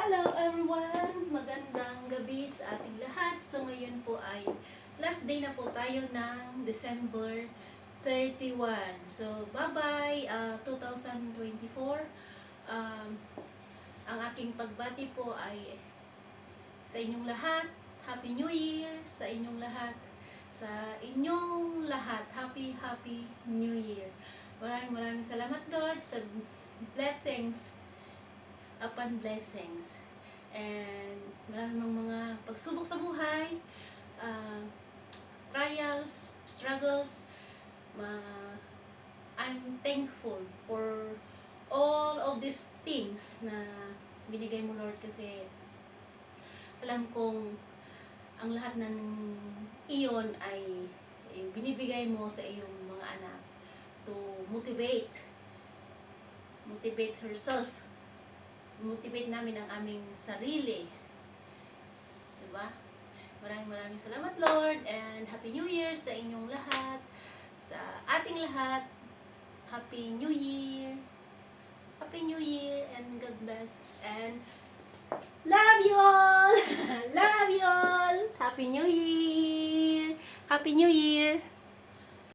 Hello everyone! Magandang gabi sa ating lahat. So ngayon po ay last day na po tayo ng December 31. So bye-bye 2024. Ang aking pagbati po ay sa inyong lahat. Happy New Year sa inyong lahat. Sa inyong lahat. Happy New Year. Maraming salamat Lord sa blessings upon blessings. And maraming mga pagsubok sa buhay, trials, struggles. I'm thankful for all of these things na binigay mo Lord, kasi alam kong ang lahat ng iyon ay binibigay mo sa iyong mga anak to motivate herself. Motivate namin ang aming sarili. Diba? Maraming salamat Lord, and Happy New Year sa inyong lahat, sa ating lahat. Happy New Year. Happy New Year and God bless and love you all. Love you all. Happy New Year. Happy New Year.